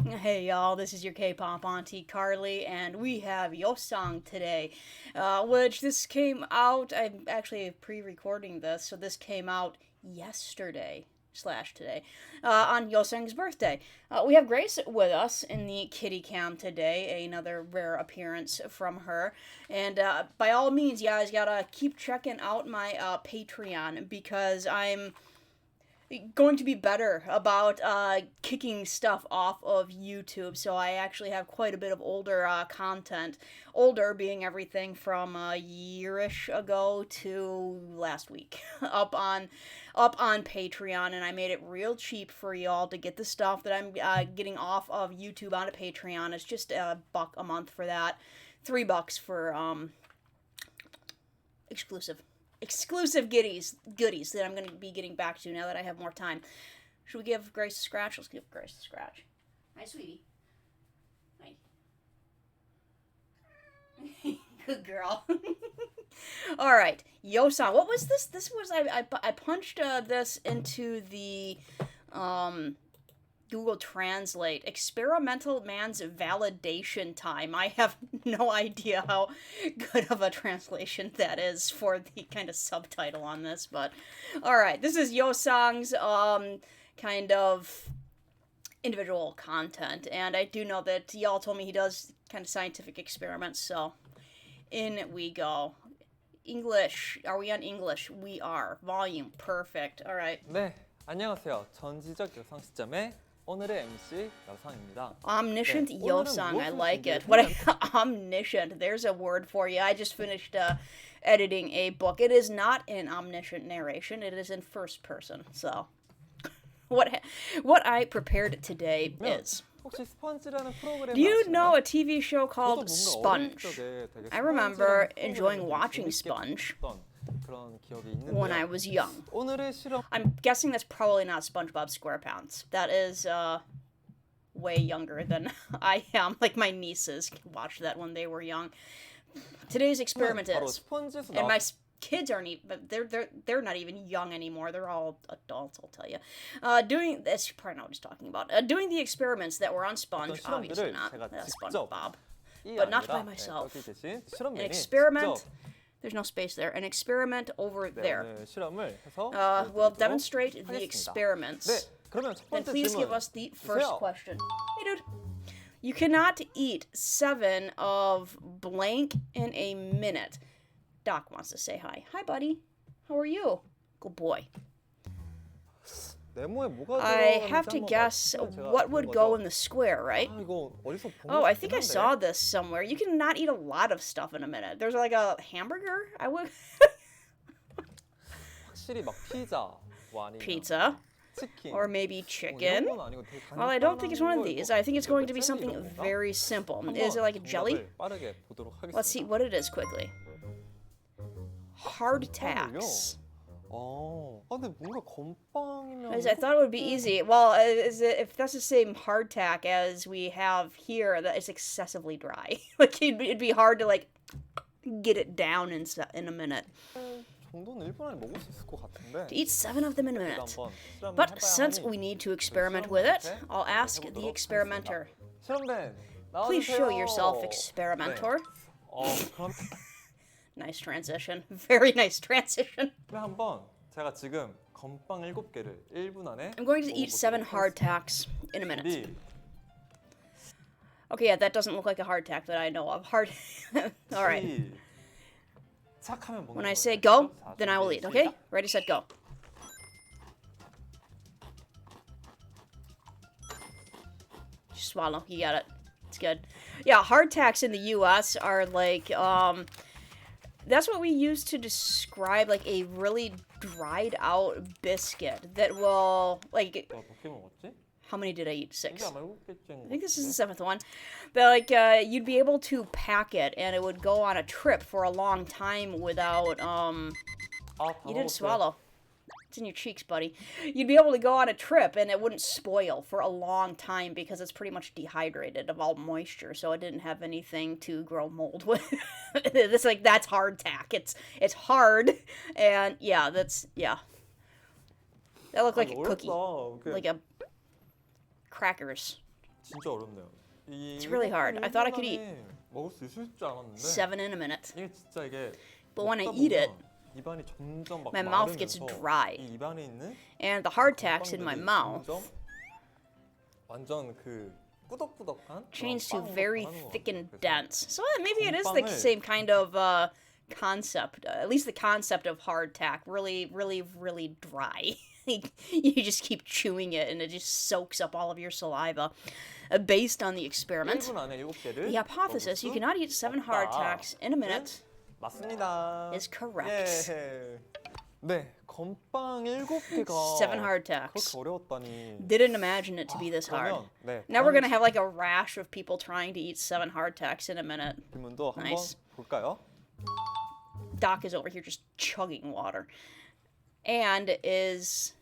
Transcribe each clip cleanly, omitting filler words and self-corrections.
Hey y'all, this is your K-pop auntie Carly, and we have Yeosang today, which this came out, I'm actually pre-recording this, so this came out yesterday slash today, on Yeosang's birthday. We have Grace with us in the kitty cam today, another rare appearance from her, and by all means, you guys gotta keep checking out my Patreon, because I'm going to be better about kicking stuff off of YouTube, so I actually have quite a bit of older content. Older being everything from a year-ish ago to last week, up on Patreon, and I made it real cheap for y'all to get the stuff that I'm getting off of YouTube onto Patreon. It's just $1 a month for that, $3 for exclusive goodies that I'm going to be getting back to now that I have more time. Should we give Grace a scratch? Let's give Grace a scratch. Hi, sweetie. Hi. Good girl. All right, Yeosang. What was this? This was I punched this into the Google Translate. Experimental man's validation time. I have no idea how good of a translation that is for the kind of subtitle on this, but alright, this is Yeosang's kind of individual content, and I do know that y'all told me he does kind of scientific experiments, so in we go. English. Are we on English? We are. Volume. Perfect. Alright. 네, 안녕하세요. 전지적 여성 시점의 오늘의 MC 여상입니다. Omniscient 네, Yeosang, I 무엇을 like it. 준비했냐면 Omniscient, there's a word for you. I just finished editing a book. It is not in omniscient narration, it is in first person. So, what I prepared today is... 혹시 스펀지라는 프로그램 Do you 아시나요? know a TV show 저도 called 뭔가 어릴 Sponge? 적에 되게 I remember 스펀지라는 enjoying 프로그램을 watching 재밌게 Sponge 봤던 그런 기억이 when I 있는데요. was young. 오늘의 실험 I'm guessing that's probably not SpongeBob SquarePants. That is way younger than I am. Like my nieces watched that when they were young. Today's experiment 바로 is, 스펀지에서 and my 나온 kids aren't even, but they're not even young anymore. They're all adults, I'll tell you. Doing this, you probably know what he's talking about. Doing the experiments that were on Sponge, obviously 실험들을 not 제가 SpongeBob, 이 but not 아니라 by myself. 여기 계신 An 실험맨이 experiment. 직접 There's no space there. An experiment over 네, there. 오늘 실험을 해서 We'll 보여드리도록 demonstrate the 하겠습니다. experiments. 네, 그러면 첫 Then 번째 please give 질문 us the first 주세요. question. Hey, dude. You cannot eat 7 of blank in a minute. Doc wants to say hi. Hi, buddy. How are you? Good boy. 네모에 뭐가 I 들어가는지 have to 한번 guess 맞추면 제가 what 본 would 거죠. go in the square, right? 아, 이거 어디서 본 Oh, 것 I 같긴 think I 한데. saw this somewhere. You cannot eat a lot of stuff in a minute. There's like a hamburger? I would... 확실히 막 피자, 뭐 아니면 Pizza. 치킨, Or maybe 이런 chicken. 건 아니고 되게 Well, I don't think it's one of 간단한 these. 거일 I think it's going to be 젤리 something 이런 건가? very simple. 한번 Is it like a jelly? 정답을 빠르게 보도록 하겠습니다. Let's see what it is quickly. Hardtacks. 근데 뭔가 건빵이면 I thought it would be easy. Well, if that's the same hardtack as we have here, that it's excessively dry. Like it'd be hard to like get it down in a minute. 정도는 1분 안에 먹을 수 있을 것 같은데. To eat 7 of them in a 그래도 minute. 한번 실험을 But 해봐야 since 하니 we need to experiment with it, I'll ask the experimenter. 실험맨 나와주세요. Please show yourself, experimenter. 그럼 Nice transition. Very nice transition. 한번 제가 지금 건빵 7개를 1분 안에 I'm going to eat 7 먹어보도록 hardtacks in a minute. 준비. Okay, yeah, that doesn't look like a hardtack that I know of. All right. 시작하면 먹는 When I 거예요. say go, 자, then I will 준비, eat, okay? 시작. Ready, set, go. Just swallow. You got it. It's good. Yeah, hardtacks in the U.S. are like, that's what we use to describe, like, a really dried out biscuit that will, like, 몇 개 먹었지? how many did I eat? 6. 이게 아마 7개째인 I think this is 것 the 7th one. But, like, you'd be able to pack it, and it would go on a trip for a long time without, 같은데. 다 You didn't 먹었어요. swallow. It's in your cheeks, buddy. You'd be able to go on a trip, and it wouldn't spoil for a long time because it's pretty much dehydrated of all moisture, so it didn't have anything to grow mold with. That's hardtack. It's hard, and yeah, yeah. That looked like a cookie. 어렵다. Like a crackers. 진짜 어렵네요. It's really hard. I thought I could eat 먹을 수 있을 줄 알았는데 7 in a minute. 이게 진짜 이게 But when I 먹다 eat it, 보면 입안이 점점 막 my mouth gets 마르면서 dry. 이 입안에 있는 And the hardtacks in my 빵들이 mouth 점점 완전 그 꾸덕꾸덕한 change to 그런 빵으로 very 변하는 것 thick and 같아요. 그래서 dense. So maybe it is the 건빵을- same kind of concept. At least the concept of hardtack. Really, really, really dry. You just keep chewing it and it just soaks up all of your saliva. Based on the experiment, 1분 안에 7개를 the hypothesis you cannot eat 7 hardtacks in a minute 맞습니다. is correct. 예. 네, 건빵 7개가 7 hardtacks. 그렇게 어려웠다니. Didn't imagine it to be this hard. 그러면 네, Now we're gonna have like a rash of people trying to eat 7 hardtacks in a minute. 질문도 한번 Nice. 볼까요? Doc is over here just chugging water. And is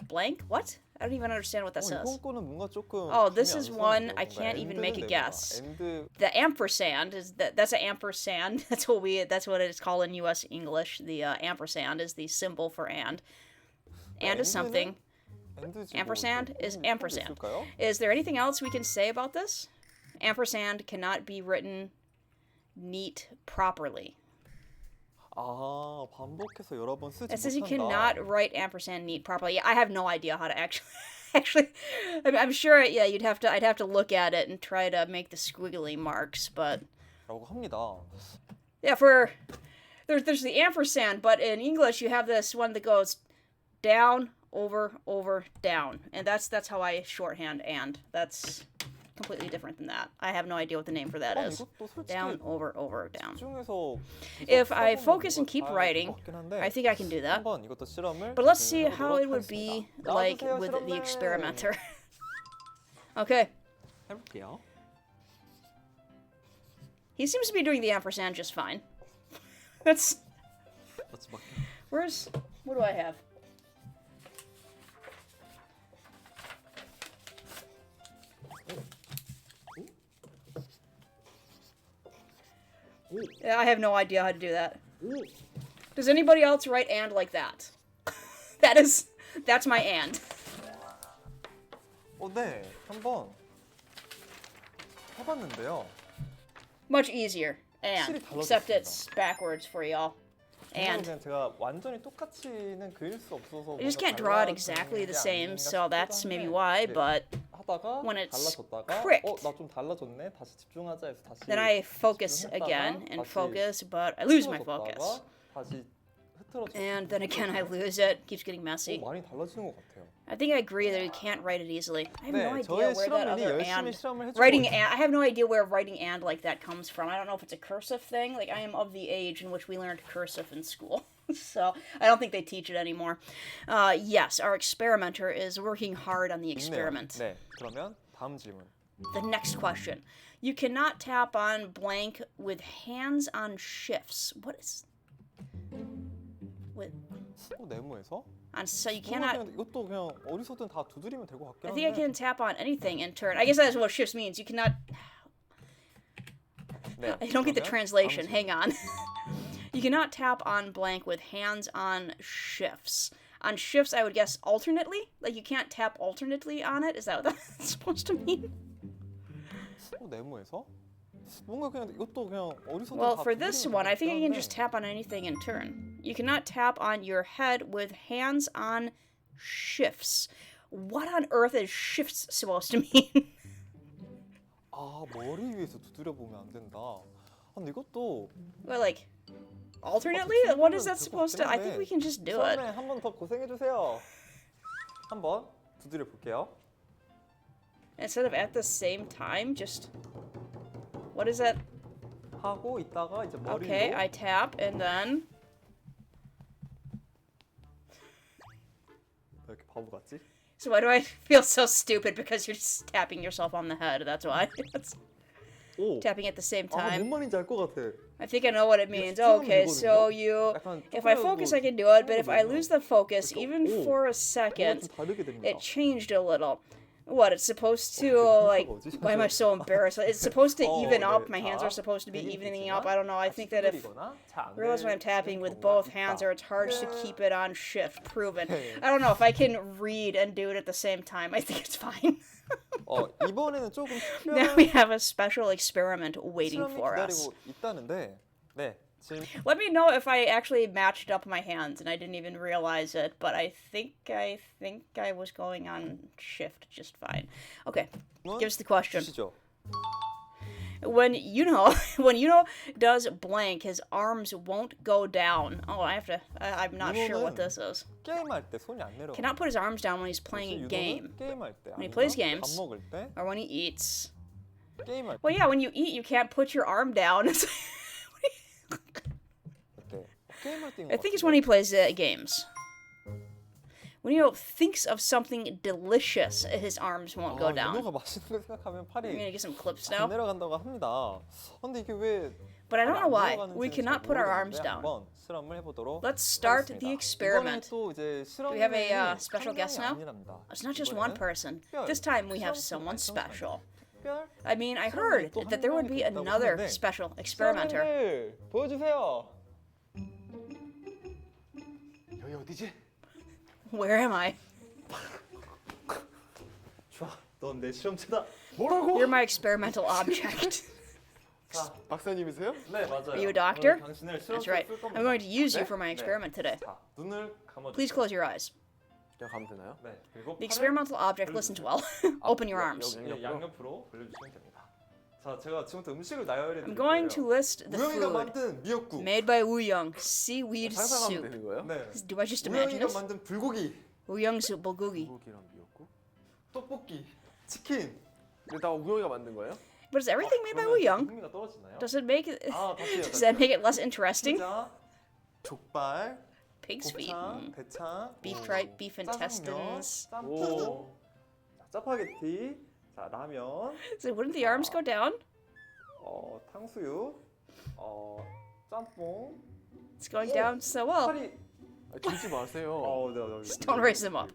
blank? What? I don't even understand what that says. 이번 거는 뭔가 조금 Oh, this 감이 is 안 one 서는데요. I 뭔가 can't even end는 make a 데가 guess. end The ampersand is that's an ampersand. That's what it is called in U.S. English. The ampersand is the symbol for and. And is something. end지 Ampersand 뭐 is 그런 게 ampersand. 있을까요? Is there anything else we can say about this? Ampersand cannot be written neat properly. 아, 반복해서 여러 번 쓰지 It says you 못한다. cannot write ampersand neat properly. I have no idea how to actually. I'm sure. Yeah, I'd have to look at it and try to make the squiggly marks. But 라고 합니다. yeah, there's the ampersand, but in English you have this one that goes down, over, down, and that's how I shorthand and. That's completely different than that. I have no idea what the name for that is. 이것도 솔직히 Down, over, down. 집중해서 If I 써보면 focus and 뭔가 keep 잘 writing, 될것 같긴 한데 I think I can do that. 한번 이것도 실험을 But let's see 진행해보도록 how it would be 하겠습니다. like 나와주세요, with the 실험맨. experimenter. Okay. 해볼게요. He seems to be doing the ampersand just fine. That's... let's look. What do I have? Yeah, I have no idea how to do that. Does anybody else write and like that? That's my and. 네, 한번 해봤는데요. Much easier. And. 확실히 Except 달라졌습니다. it's backwards for y'all. 정말 And. 그냥 제가 완전히 똑같이는 그릴 수 없어서 I just 뭔가 can't draw it 달라지는 exactly the 게 same, 아닌가 so that's 싶기도 maybe 한데, why, 네, but 하다가 when it's 달라졌다가 cricked, 나 좀 달라졌네. 다시 집중하자 해서 다시 then I focus 집중했다가 again and 다시 focus, but I lose my 흐트러졌다가 focus. 다시 흐트러졌다가 And then again I lose it. Keeps getting messy. 많이 달라지는 것 같아요. I think I agree that you can't write it easily. I have no 네, idea 저의 where that 실험맨이 other 열심히 and 실험을 해주고 writing 있어요. and I have no idea where writing and like that comes from. I don't know if it's a cursive thing. Like I am of the age in which we learned cursive in school. So I don't think they teach it anymore. Yes, our experimenter is working hard on the experiment. 네, 그러면 다음 질문. The next question. You cannot tap on blank with hands on shifts. What is with 네모에서? so you 뭔가 cannot 그냥 이것도 그냥 어디서든 다 두드리면 될 것 같긴 I think I 한데. can tap on anything in turn. I guess that's what shifts means. You cannot 네, I don't get the 그러면 translation. 다음 Hang on. You cannot tap on blank with hands on shifts. On shifts, I would guess alternately? Like you can't tap alternately on it? Is that what that's supposed to mean? 네모에서? 뭔가 그냥 이것도 그냥 어디서든 Well, 다 for this 두드리면 one, I 될 think 것 I can 같긴 just 한데. tap on anything in turn. You cannot tap on your head with hands on shifts. What on earth is shifts supposed to mean? 아, 머리 위에서 두드려 보면 안 된다. 근데 이것도 Well, like, alternately? What is that supposed to... I think we can just do it. 처음에 한 번 더 고생해 주세요. 한번 두드려 볼게요. Instead of at the same time, just... What is that? 하고 있다가 이제 머리로 Okay, I tap, and then... 왜 이렇게 바보 같지? So why do I feel so stupid? Because you're just tapping yourself on the head, that's why. 오. Tapping at the same 아, 뭔 time. 말인지 알 것 같아. I think I know what it means. 집중하면 Okay, so 되거든요. you... 약간 If I 조금이라도 focus, I can do it, but if I 집중하면 lose the focus, 그러니까, even 오, for a 뭔가 second, 좀 다르게 됩니다. it changed a little. What, it's supposed to, like, why am I so embarrassed? It's supposed to even up. My hands are supposed to be evening up. I don't know. I think that if... Realize when I'm tapping with both hands or it's hard to keep it on shift. Proven. I don't know if I can read and do it at the same time. I think it's fine. 이번에는 조금 Now we have a special experiment waiting for us. 기다리고 있다는데, 네. Let me know if I actually matched up my hands and I didn't even realize it, but I think I was going on shift just fine. Okay, give us the question. 주시죠. When Yuno does blank, his arms won't go down. Oh, I'm not sure what this is. 게임할 때 손이 안 내려가. Cannot put his arms down when he's playing a game. 게임할 때, When he plays games, 밥 먹을 때, or when he eats. 게임할 때. Well, yeah, when you eat, you can't put your arm down. I think it's when he plays games. When Yuno thinks of something delicious, his arms won't go down. 유노가 맛있는 걸 생각하면 팔이 I'm gonna get some clips 안 now. 내려간다고 합니다. 근데 이게 왜 But I don't know why. 내려가는지는 We 잘 cannot put our arms 모르겠는데 down. 한번 실험을 해보도록 Let's start 하겠습니다. the experiment. 이번엔 또 이제 Do we have a 실험이 special 한 guest 명이 now? 아니랍니다. It's not just one 이번에는 person. 특별, This time we have 실험 someone special. 특별 I mean, I 실험이 heard 또 한 that there would 명이 be 있다고 another 하는데 special experimenter. 실험을 보여주세요. 여기 어디지? Where am I? 좋아, 넌 내 실험체다. 뭐라고? You're my experimental object. 자, 박사님이세요? 네 맞아요. Are you a doctor? 오늘 당신을 That's 실험체로 right. 쓸 겁니다. I'm going to use you 네? for my experiment today. 자, 눈을 감아주세요. Please close your eyes. 그냥 가면 되나요? 네, 그리고 The experimental object listens well. Open your arms. 여기 양옆으로 벌려주시면 됩니다. 자, 제가 지금부터 음식을 나열해 드릴 I'm going to 거예요. list the 우영이가 food 만든 미역국. made by Wooyoung seaweed 상상하면 soup. 되는 거예요? 네. Do I just imagine 우영이가 this? 만든 불고기, Wooyoung soup bulgogi. 고기랑 미역국? 떡볶이, 치킨. 근데 다 우영이가 만든 거예요? But is everything made by 그러면 Wooyoung? 흥미가 떨어지나요? Does it make it? 아, 다시요. Does that make it less interesting? 피자, 족발, Pig's feet, 곱창, 대창, beef 짜장면, intestines. 짬뽕, 자, 짜파게티, 자, 라면, So wouldn't the arms go down? 탕수육, 짬뽕, It's going down so well. 파리. 들지 마세요. 네. Just don't raise them up.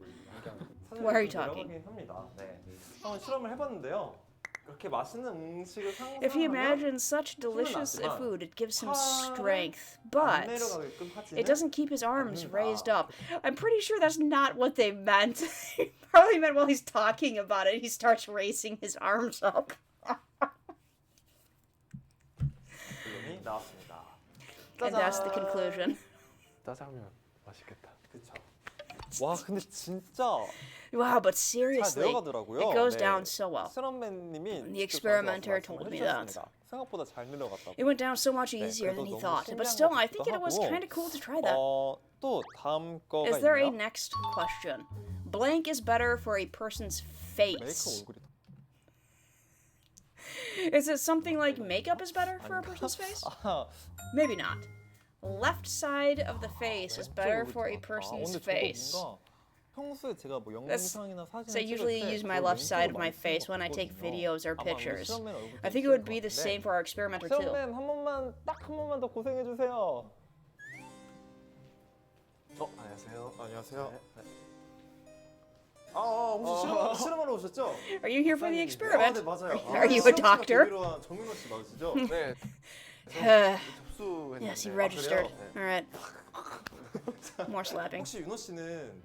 Why are you talking? 합니다. 네. 한번 실험을 해봤는데요. 그렇게 맛있는 음식을 If he 상상하면 imagines such delicious food, it gives him strength, but 안 내려가게끔 하지는 it doesn't keep his arms 않는다. raised up. I'm pretty sure that's not what they meant. He probably meant while he's talking about it, he starts raising his arms up. 결론이 나왔습니다. And that's the conclusion. 짜장면 맛있겠다. 그쵸. 와, 근데 진짜 Wow, but 잘 seriously, 내려가더라고요. it goes 네. down so well. 실험맨님이 The experimenter told me that. 생각보다 잘 내려갔다고. It went down so much easier than he thought. But still, I think it was kind of cool to try that. 또 다음 거가 Is there a 있나요? next question? Blank is better for a person's 메이크업 face. 얼굴이 Is it something like makeup is better for a person's face? 아, Maybe not. Left side of the face is better for a person's face. 평소에 제가 뭐 영상이나 사진을 So I usually use my left side of my face when I take videos or pictures. I think it would be the same for our experimenter too. 실험맨 딱 한 번만 더 고생해 주세요. 안녕하세요. 안녕하세요. 혹시 실험하러 오셨죠? Are you here for the experiment? 네, 맞아요. Are you a doctor? 정민호 씨 맞으시죠? 네. 접수했는데. Yes, you registered. 그래요? All right. More slapping. 혹시 윤호 씨는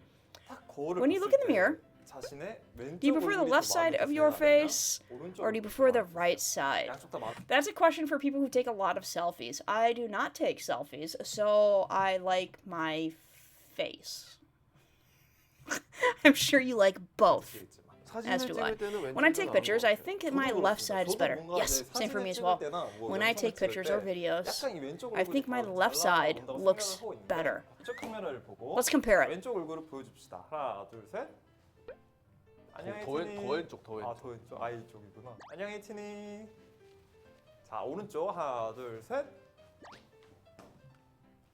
딱 거울을 When you look in the mirror, 자신의 왼쪽 do you prefer the left side of your face or do you prefer the right side? 양쪽 다 That's a question for people who take a lot of selfies. I do not take selfies, so I like my face. I'm sure you like both. As do I. When I take pictures, I think my left side is better. Yes, same for me as well. When I take pictures or videos, I think my left side looks better. Let's compare it. 왼쪽 얼굴을 보여줍시다. 하나, 둘, 셋. 안녕히 더 왼쪽, 더 왼쪽. 더 왼쪽. 이쪽이구나. 안녕히 티니. 자, 오른쪽. 하나, 둘, 셋.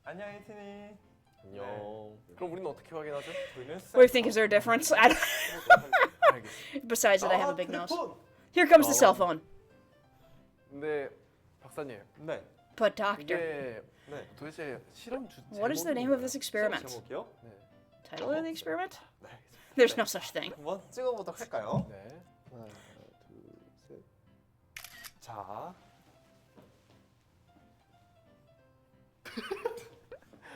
안녕히 티니. 안녕. 그럼 우리는 어떻게 확인하죠? What do you think is there a difference? I don't... Besides that, I have a big nose. Here comes the cell phone. 근데 박사님. 네. But doctor, 이게 네. 도대체 실험 주 what is the name of this experiment? 제목이요? 네. Title of the experiment? 네, 알겠습니다. There's no such thing. 한번 찍어보도록 할까요? 네. 하나, 둘, 셋. 자.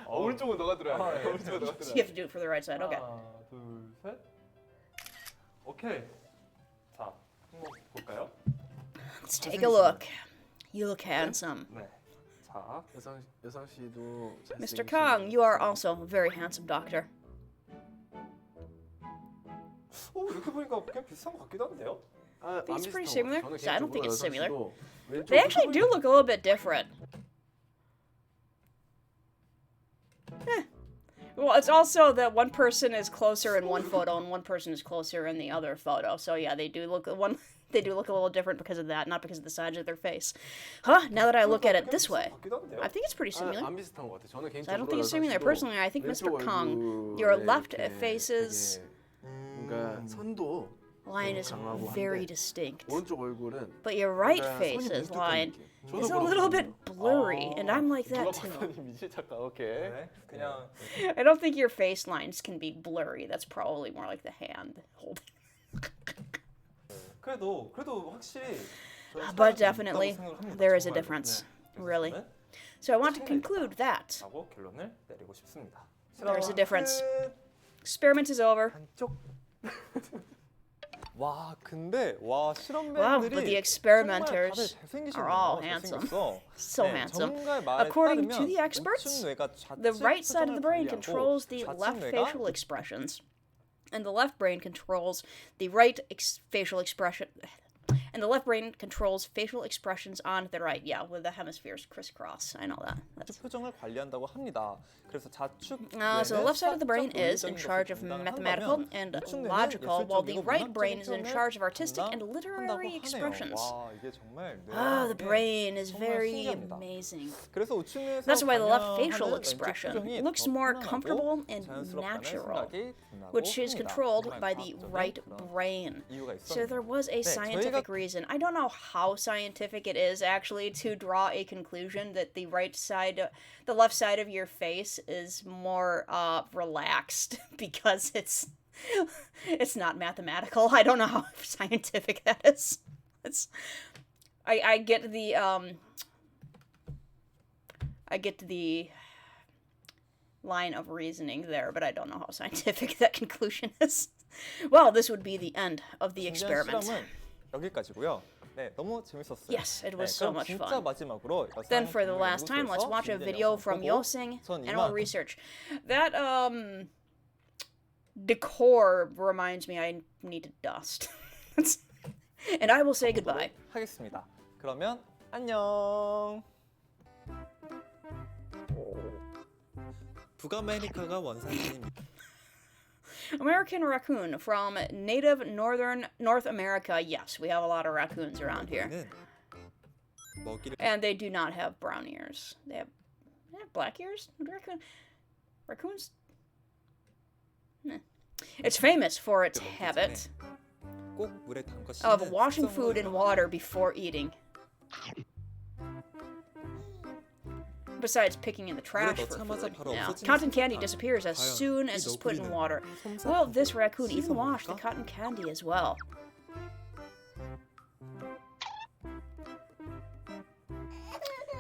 오른쪽은 너가 들어야 돼. 아, 예. 오른쪽은 너가 You 들어야 have to do it for the right side. Okay. 하나, 둘, 셋. 오케이. 자, 한번 볼까요? Let's take a look. You look handsome. 네. 자, 여상 씨도 Mr. Kong, you are also a very handsome doctor. 이렇게 보니까 그냥 비슷한 것 같기도 한데요? These pretty similar? So I don't think it's similar. They They actually do look a little bit different. Well, it's also that one person is closer in one photo and one person is closer in the other photo. So yeah, they do look a little different because of that, not because of the size of their face. Huh? Now that I look at it this way, I think it's pretty similar. 안 비슷한 것 같아. 저는 개인적으로 So I don't think it's similar. Personally, I think Mr. Kong, your left face's 뭔가 선도 line is 강하고 very 한데 distinct. 오른쪽 얼굴은 But your right 뭔가 face's 선이 line 뭉툭한 느낌. is a 저도 little 그렇거든요. bit blurry, and I'm like that too. 박사님 미실 작가. 오케이. 네, 그냥 I don't think your face lines can be blurry. That's probably more like the hand holding. 그래도 확실히 저는 But 차이가 좀 definitely, 있다고 생각을 합니다, there is a 정말로. difference. 네, Really. 저는 So I want to conclude that. 라고 결론을 내리고 싶습니다. There is a difference. 끝. Experiment is over. 한쪽. 와, 근데 Wow, but 실험맨들이 the experimenters 정말 다들 잘생기시네요. are all handsome. 잘생겼어. So 네, handsome. 전문가의 말에 According to 따르면 the experts, 우측 뇌가 좌측 The right side of the brain 표정을 controls the 관리하고 left 좌측 facial 뇌가 expressions, and the left brain controls the right facial expression. And the left brain controls facial expressions on the right. Yeah, with the hemispheres crisscross. I know that. That's... 표정을 관리한다고 합니다. 그래서 좌측 So the left side of the brain is in charge of mathematical and logical, while the right brain is in charge of artistic and literary expressions. 와, 이게 정말 Ah, the brain is 정말 very 신기합니다. amazing. 그래서 우측 뇌에서 That's why the left 관여하는 facial 왼쪽 expression 표정이 looks 더 more 편안하고 comfortable and 자연스럽다는 natural, 생각이 든다고 which is 합니다. controlled 정말 by the 과학적인 right 그런 brain. 이유가 So there 있었는데. was a 네, scientific 저희가 reason. I don't know how scientific it is actually to draw a conclusion that the left side of your face is more relaxed because it's not mathematical. I don't know how scientific that is. I get the line of reasoning there, but I don't know how scientific that conclusion is. Well, this would be the end of the experiment. 실험은 여기까지고요. 네, 너무 재밌었어요. Yes, it was 네, so 그럼 much 진짜 fun. 마지막으로 Then for the last time, let's watch a video from Yeosang and we'll research. That decor reminds me I need to dust. And I will say goodbye. 하겠습니다. 그러면 안녕. 북아메리카가 원산지입니다. American raccoon from native North America. Yes, we have a lot of raccoons around here. And they do not have brown ears. They have black ears? Raccoons? Nah. It's famous for its habit 꼭 물에 담가 of 씻는 washing 습성으로 food in water before eating. Besides picking in the trash for food. Yeah. Cotton candy disappears as soon as it's put in water. Well, this raccoon even washed the cotton candy as well.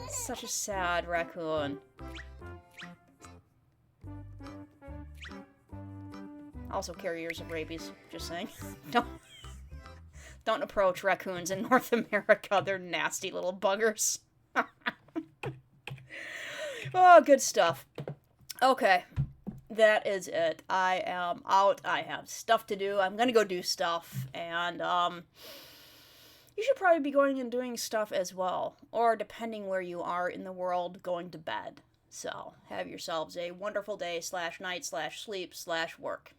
Such a sad raccoon. Also carriers of rabies, just saying. Don't approach raccoons in North America. They're nasty little buggers. Oh, good stuff. Okay, that is it. I am out. I have stuff to do. I'm gonna go do stuff, and you should probably be going and doing stuff as well, or depending where you are in the world, going to bed. So, have yourselves a wonderful day /night/sleep/work.